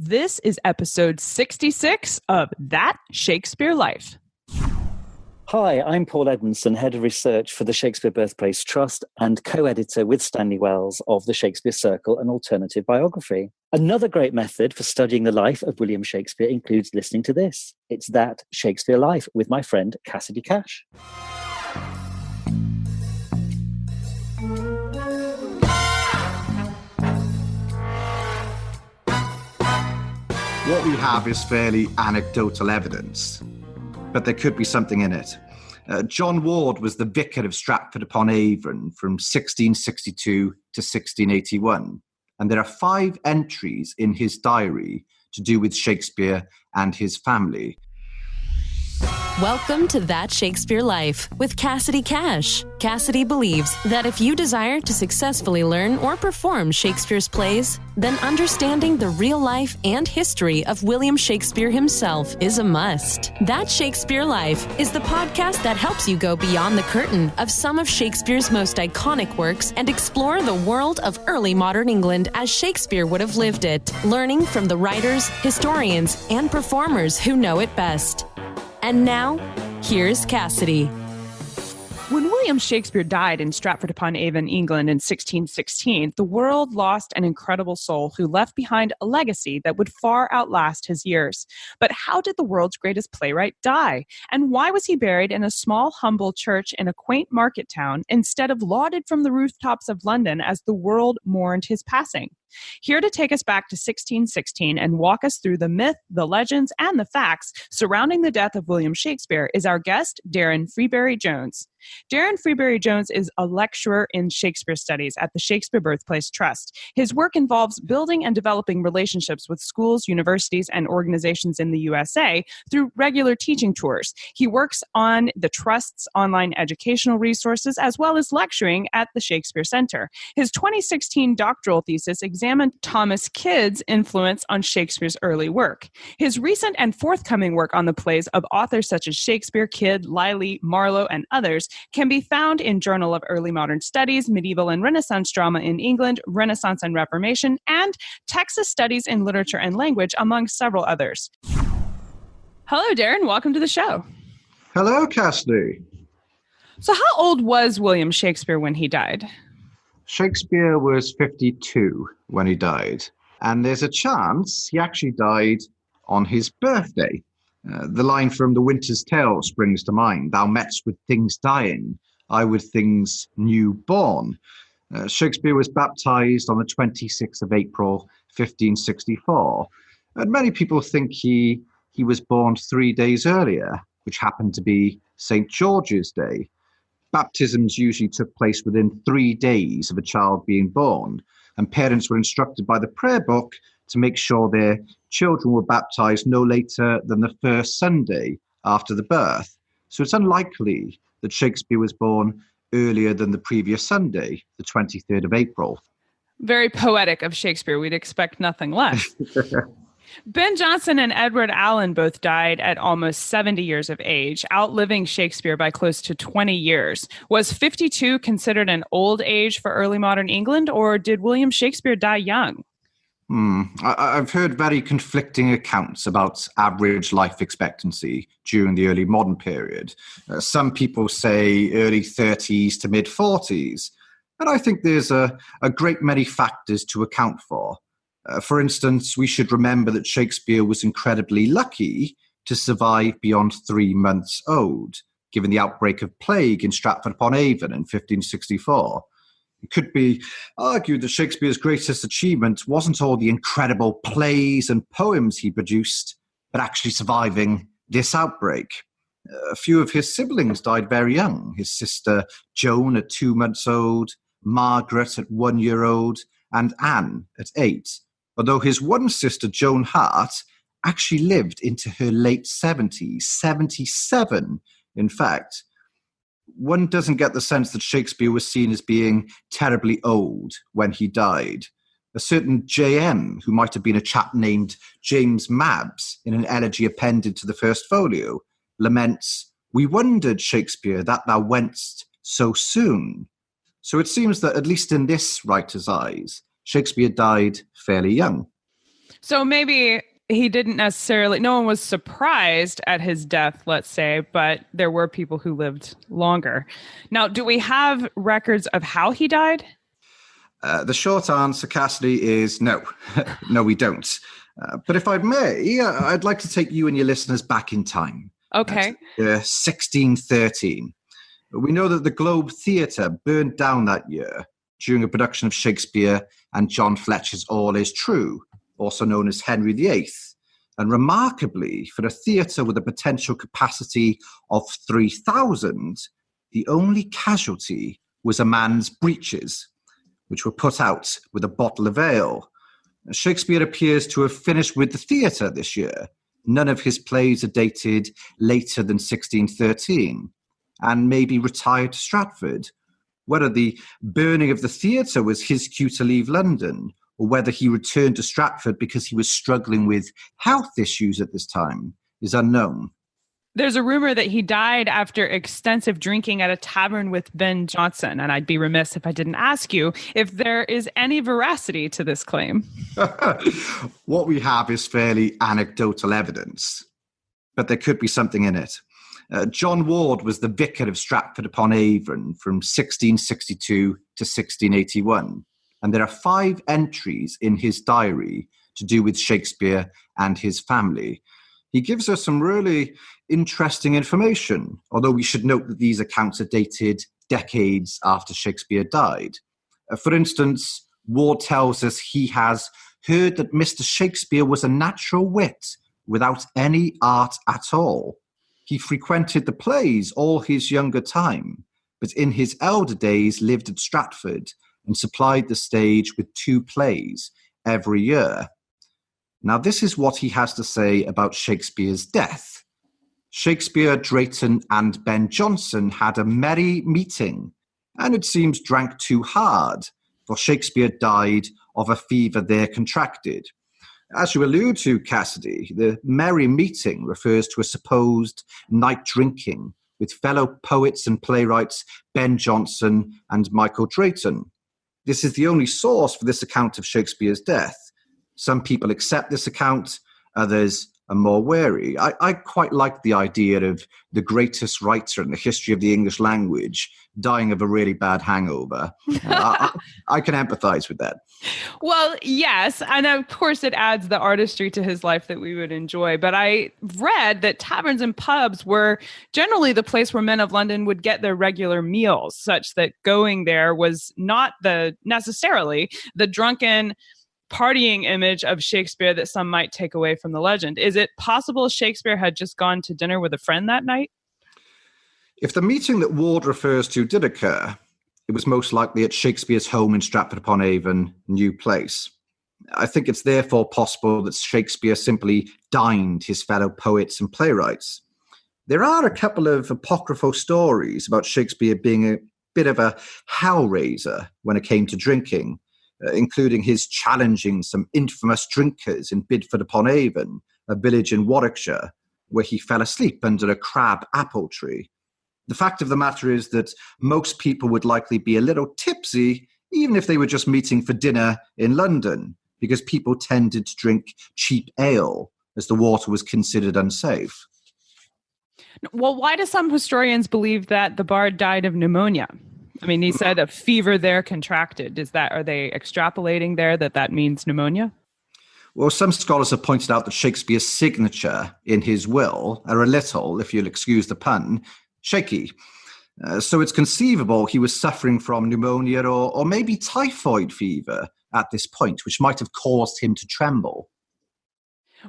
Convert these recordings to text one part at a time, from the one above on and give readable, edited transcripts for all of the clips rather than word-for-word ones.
This is episode 66 of That Shakespeare Life. Hi, I'm Paul Edmondson, Head of Research for the Shakespeare Birthplace Trust and co-editor with Stanley Wells of the Shakespeare Circle, an alternative biography. Another great method for studying the life of William Shakespeare includes listening to this. It's That Shakespeare Life with my friend Cassidy Cash. What we have is fairly anecdotal evidence, but there could be something in it. John Ward was the vicar of Stratford Upon Avon from 1662 to 1681, and there are 5 entries in his diary to do with Shakespeare and his family. Welcome to That Shakespeare Life with Cassidy Cash. Cassidy believes that if you desire to successfully learn or perform Shakespeare's plays, then understanding the real life and history of William Shakespeare himself is a must. That Shakespeare Life is the podcast that helps you go beyond the curtain of some of Shakespeare's most iconic works and explore the world of early modern England as Shakespeare would have lived it, learning from the writers, historians, and performers who know it best. And now, here's Cassidy. When William Shakespeare died in Stratford Upon Avon, England in 1616, the world lost an incredible soul who left behind a legacy that would far outlast his years. But how did the world's greatest playwright die? And why was he buried in a small, humble church in a quaint market town instead of lauded from the rooftops of London as the world mourned his passing? Here to take us back to 1616 and walk us through the myth, the legends, and the facts surrounding the death of William Shakespeare is our guest, Darren Freebury Jones. Darren Freebury Jones is a lecturer in Shakespeare studies at the Shakespeare Birthplace Trust. His work involves building and developing relationships with schools, universities, and organizations in the USA through regular teaching tours. He works on the Trust's online educational resources as well as lecturing at the Shakespeare Center. His 2016 doctoral thesis examined Thomas Kyd's influence on Shakespeare's early work. His recent and forthcoming work on the plays of authors such as Shakespeare, Kyd, Lyly, Marlowe, and others can be found in Journal of Early Modern Studies, Medieval and Renaissance Drama in England, Renaissance and Reformation, and Texas Studies in Literature and Language, among several others. Hello, Darren. Welcome to the show. Hello, Cassidy. So how old was William Shakespeare when he died? Shakespeare was 52 when he died, and there's a chance he actually died on his birthday. The line from The Winter's Tale springs to mind. Thou metst with things dying, I with things new born. Shakespeare was baptized on the 26th of April, 1564. And many people think he was born 3 days earlier, which happened to be St. George's Day. Baptisms usually took place within 3 days of a child being born, and parents were instructed by the prayer book to make sure their children were baptized no later than the first Sunday after the birth. So it's unlikely that Shakespeare was born earlier than the previous Sunday, the 23rd of April. Very poetic of Shakespeare. We'd expect nothing less. Ben Jonson and Edward Allen both died at almost 70 years of age, outliving Shakespeare by close to 20 years. Was 52 considered an old age for early modern England, or did William Shakespeare die young? I've heard very conflicting accounts about average life expectancy during the early modern period. Some people say early 30s to mid 40s, and I think there's a great many factors to account for. For instance, we should remember that Shakespeare was incredibly lucky to survive beyond 3 months old, given the outbreak of plague in Stratford Upon Avon in 1564. It could be argued that Shakespeare's greatest achievement wasn't all the incredible plays and poems he produced, but actually surviving this outbreak. A few of his siblings died very young. His sister Joan at 2 months old, Margaret at 1 year old, and Anne at 8. Although his one sister, Joan Hart, actually lived into her late 70s, 77, in fact. One doesn't get the sense that Shakespeare was seen as being terribly old when he died. A certain J.M., who might have been a chap named James Mabbs in an elegy appended to the first folio, laments, "We wondered, Shakespeare, that thou wentst so soon." So it seems that, at least in this writer's eyes, Shakespeare died fairly young. So maybe he didn't necessarily, no one was surprised at his death, let's say, but there were people who lived longer. Now, do we have records of how he died? The short answer, Cassidy, is no. No, we don't. But if I may, I'd like to take you and your listeners back in time. Okay. 1613. We know that the Globe Theatre burned down that year during a production of Shakespeare and John Fletcher's All Is True, also known as Henry VIII. And remarkably, for a theatre with a potential capacity of 3,000, the only casualty was a man's breeches, which were put out with a bottle of ale. Shakespeare appears to have finished with the theatre this year. None of his plays are dated later than 1613, and maybe retired to Stratford. Whether the burning of the theatre was his cue to leave London, or whether he returned to Stratford because he was struggling with health issues at this time, is unknown. There's a rumor that he died after extensive drinking at a tavern with Ben Jonson, and I'd be remiss if I didn't ask you if there is any veracity to this claim. What we have is fairly anecdotal evidence, but there could be something in it. John Ward was the vicar of Stratford Upon Avon from 1662 to 1681, and there are 5 entries in his diary to do with Shakespeare and his family. He gives us some really interesting information, although we should note that these accounts are dated decades after Shakespeare died. For instance, Ward tells us he has heard that Mr. Shakespeare was a natural wit without any art at all. He frequented the plays all his younger time, but in his elder days lived at Stratford and supplied the stage with 2 plays every year. Now, this is what he has to say about Shakespeare's death. Shakespeare, Drayton, and Ben Jonson had a merry meeting, and it seems drank too hard, for Shakespeare died of a fever there contracted. As you allude to, Cassidy, the merry meeting refers to a supposed night drinking with fellow poets and playwrights Ben Jonson and Michael Drayton. This is the only source for this account of Shakespeare's death. Some people accept this account, others are more wary. I quite like the idea of the greatest writer in the history of the English language dying of a really bad hangover. I can empathize with that. Well, yes. And of course, it adds the artistry to his life that we would enjoy. But I read that taverns and pubs were generally the place where men of London would get their regular meals, such that going there was not necessarily the drunken partying image of Shakespeare that some might take away from the legend. Is it possible Shakespeare had just gone to dinner with a friend that night? If the meeting that Ward refers to did occur, it was most likely at Shakespeare's home in Stratford Upon Avon, New Place. I think it's therefore possible that Shakespeare simply dined his fellow poets and playwrights. There are a couple of apocryphal stories about Shakespeare being a bit of a hellraiser when it came to drinking, including his challenging some infamous drinkers in Bidford upon Avon, a village in Warwickshire, where he fell asleep under a crab apple tree. The fact of the matter is that most people would likely be a little tipsy, even if they were just meeting for dinner in London, because people tended to drink cheap ale, as the water was considered unsafe. Well, why do some historians believe that the bard died of pneumonia? I mean, he said a fever there contracted. Are they extrapolating there that means pneumonia? Well, some scholars have pointed out that Shakespeare's signature in his will are a little, if you'll excuse the pun, shaky. So it's conceivable he was suffering from pneumonia or maybe typhoid fever at this point, which might have caused him to tremble.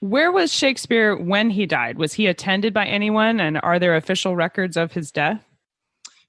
Where was Shakespeare when he died? Was he attended by anyone, and are there official records of his death?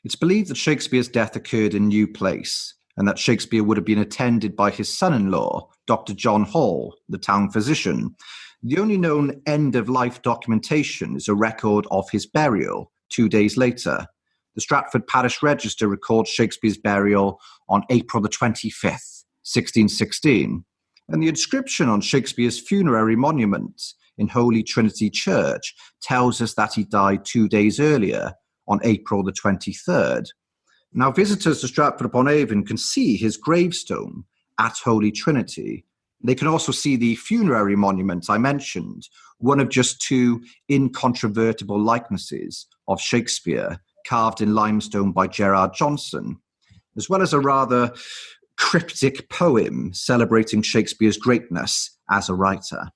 It's believed that Shakespeare's death occurred in New Place, and that Shakespeare would have been attended by his son-in-law, Dr. John Hall, the town physician. The only known end-of-life documentation is a record of his burial 2 days later. The Stratford Parish Register records Shakespeare's burial on April the 25th, 1616, and the inscription on Shakespeare's funerary monument in Holy Trinity Church tells us that he died 2 days earlier, on April the 23rd. Now, visitors to Stratford upon Avon can see his gravestone at Holy Trinity. They can also see the funerary monument I mentioned, one of just two incontrovertible likenesses of Shakespeare carved in limestone by Gerard Johnson, as well as a rather cryptic poem celebrating Shakespeare's greatness as a writer.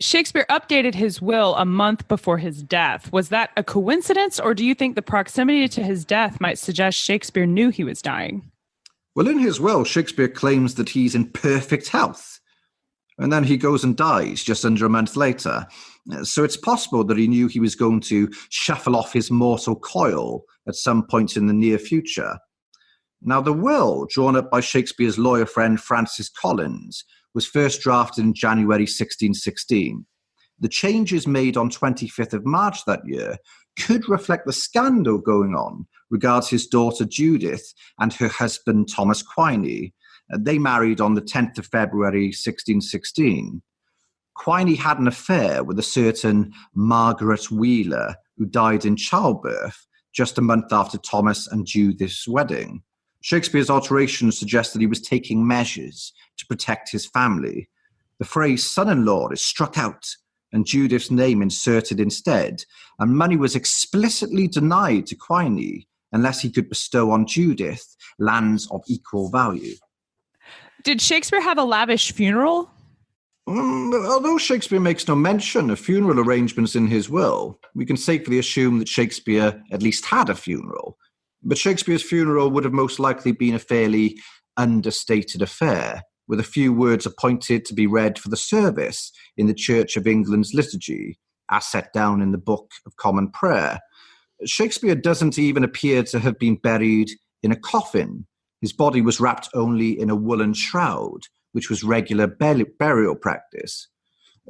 Shakespeare updated his will a month before his death. Was that a coincidence, or do you think the proximity to his death might suggest Shakespeare knew he was dying? Well, in his will, Shakespeare claims that he's in perfect health, and then he goes and dies just under a month later. So it's possible that he knew he was going to shuffle off his mortal coil at some point in the near future. Now, the will, drawn up by Shakespeare's lawyer friend Francis Collins, was first drafted in January 1616. The changes made on 25th of March that year could reflect the scandal going on regards his daughter Judith and her husband Thomas Quiney. They married on the 10th of February 1616. Quiney had an affair with a certain Margaret Wheeler, who died in childbirth just a month after Thomas and Judith's wedding. Shakespeare's alterations suggest that he was taking measures to protect his family. The phrase son-in-law is struck out and Judith's name inserted instead, and money was explicitly denied to Quiney unless he could bestow on Judith lands of equal value. Did Shakespeare have a lavish funeral? Although Shakespeare makes no mention of funeral arrangements in his will, we can safely assume that Shakespeare at least had a funeral. But Shakespeare's funeral would have most likely been a fairly understated affair, with a few words appointed to be read for the service in the Church of England's liturgy, as set down in the Book of Common Prayer. Shakespeare doesn't even appear to have been buried in a coffin. His body was wrapped only in a woolen shroud, which was regular burial practice.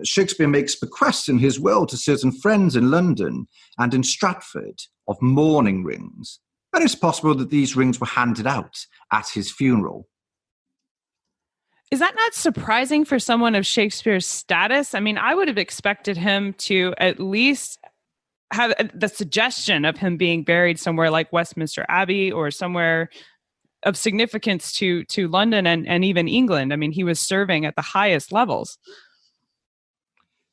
Shakespeare makes bequests in his will to certain friends in London and in Stratford of mourning rings, and it's possible that these rings were handed out at his funeral. Is that not surprising for someone of Shakespeare's status? I mean, I would have expected him to at least have the suggestion of him being buried somewhere like Westminster Abbey or somewhere of significance to London and even England. I mean, he was serving at the highest levels.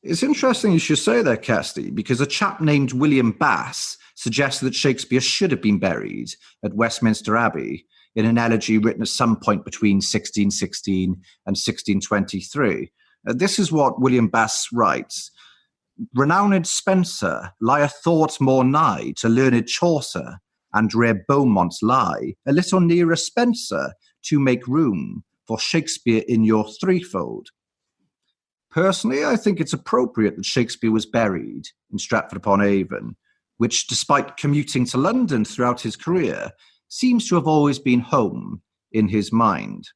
It's interesting you should say that, Cassidy, because a chap named William Bass suggested that Shakespeare should have been buried at Westminster Abbey in an elegy written at some point between 1616 and 1623. This is what William Bass writes. "Renowned Spenser lieth thought more nigh to learned Chaucer, and rare Beaumont lie a little nearer Spenser to make room for Shakespeare in your threefold." Personally, I think it's appropriate that Shakespeare was buried in Stratford Upon Avon, which, despite commuting to London throughout his career, seems to have always been home in his mind.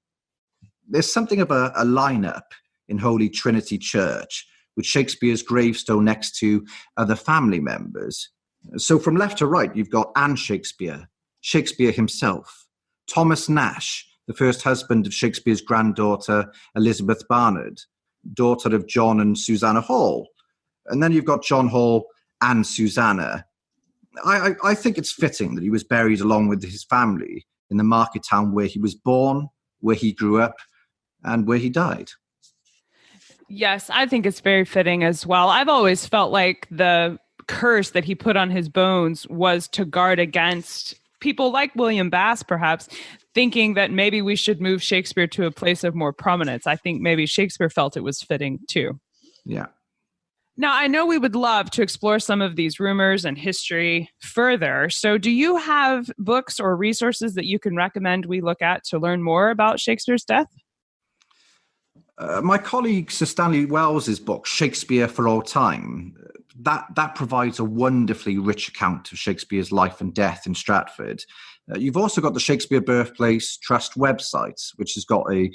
There's something of a lineup in Holy Trinity Church, with Shakespeare's gravestone next to other family members. So from left to right, you've got Anne Shakespeare, Shakespeare himself, Thomas Nash, the first husband of Shakespeare's granddaughter, Elizabeth Barnard, daughter of John and Susanna Hall. And then you've got John Hall and Susanna. I think it's fitting that he was buried along with his family in the market town where he was born, where he grew up, and where he died. Yes, I think it's very fitting as well. I've always felt like the curse that he put on his bones was to guard against people like William Bass, perhaps, thinking that maybe we should move Shakespeare to a place of more prominence. I think maybe Shakespeare felt it was fitting too. Yeah. Now, I know we would love to explore some of these rumors and history further. So do you have books or resources that you can recommend we look at to learn more about Shakespeare's death? My colleague Sir Stanley Wells's book, Shakespeare for All Time, that provides a wonderfully rich account of Shakespeare's life and death in Stratford. You've also got the Shakespeare Birthplace Trust website, which has got a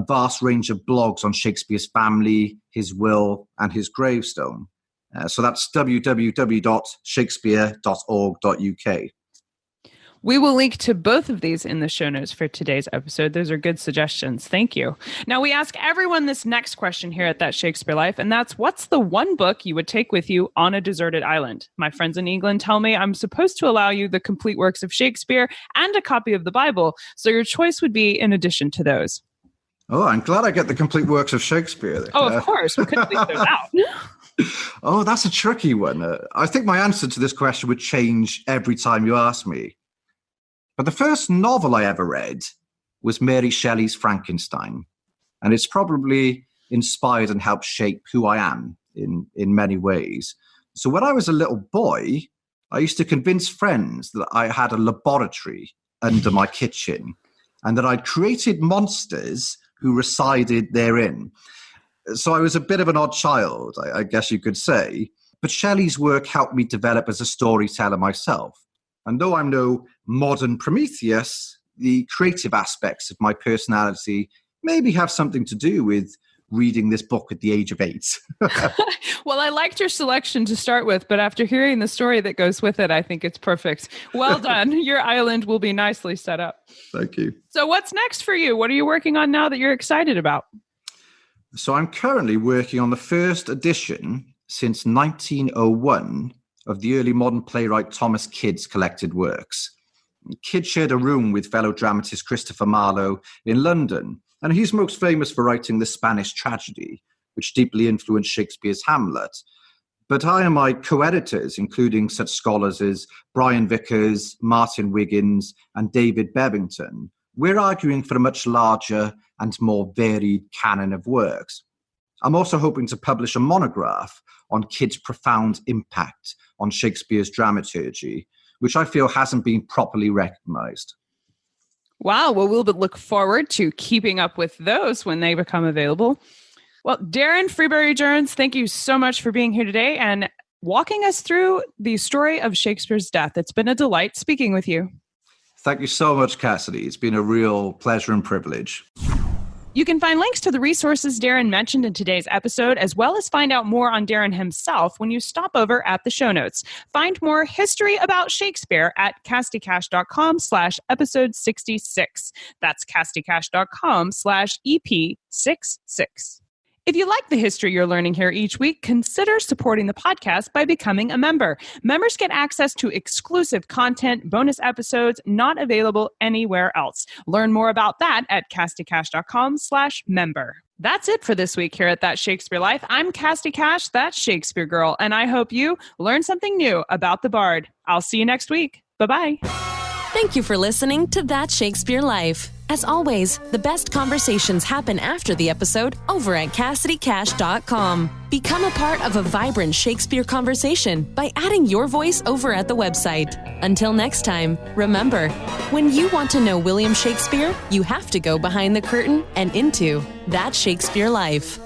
vast range of blogs on Shakespeare's family, his will, and his gravestone. So that's www.shakespeare.org.uk. We will link to both of these in the show notes for today's episode. Those are good suggestions. Thank you. Now, we ask everyone this next question here at That Shakespeare Life, and that's, what's the one book you would take with you on a deserted island? My friends in England tell me I'm supposed to allow you the complete works of Shakespeare and a copy of the Bible, so your choice would be in addition to those. Oh, I'm glad I get the complete works of Shakespeare. Oh, of course. We couldn't leave those out. Oh, that's a tricky one. I think my answer to this question would change every time you ask me. But the first novel I ever read was Mary Shelley's Frankenstein. And it's probably inspired and helped shape who I am in many ways. So when I was a little boy, I used to convince friends that I had a laboratory under my kitchen and that I'd created monsters who resided therein. So I was a bit of an odd child, I guess you could say. But Shelley's work helped me develop as a storyteller myself. And though I'm no modern Prometheus, the creative aspects of my personality maybe have something to do with reading this book at the age of 8. Well, I liked your selection to start with, but after hearing the story that goes with it, I think it's perfect. Well done. Your island will be nicely set up. Thank you. So what's next for you? What are you working on now that you're excited about? So I'm currently working on the first edition since 1901 of the early modern playwright Thomas Kyd's collected works. Kyd shared a room with fellow dramatist Christopher Marlowe in London, and he's most famous for writing the Spanish tragedy, which deeply influenced Shakespeare's Hamlet. But I and my co-editors, including such scholars as Brian Vickers, Martin Wiggins, and David Bevington, we're arguing for a much larger and more varied canon of works. I'm also hoping to publish a monograph on Kyd's profound impact on Shakespeare's dramaturgy, which I feel hasn't been properly recognized. Wow. Well, we'll look forward to keeping up with those when they become available. Well, Darren Freebury Jones, thank you so much for being here today and walking us through the story of Shakespeare's death. It's been a delight speaking with you. Thank you so much, Cassidy. It's been a real pleasure and privilege. You can find links to the resources Darren mentioned in today's episode, as well as find out more on Darren himself when you stop over at the show notes. Find more history about Shakespeare at cassidycash.com/episode 66. That's cassidycash.com/EP66. If you like the history you're learning here each week, consider supporting the podcast by becoming a member. Members get access to exclusive content, bonus episodes not available anywhere else. Learn more about that at cassidycash.com/member. That's it for this week here at That Shakespeare Life. I'm Cassidy Cash, that Shakespeare girl, and I hope you learned something new about the Bard. I'll see you next week. Bye-bye. Thank you for listening to That Shakespeare Life. As always, the best conversations happen after the episode over at CassidyCash.com. Become a part of a vibrant Shakespeare conversation by adding your voice over at the website. Until next time, remember, when you want to know William Shakespeare, you have to go behind the curtain and into That Shakespeare Life.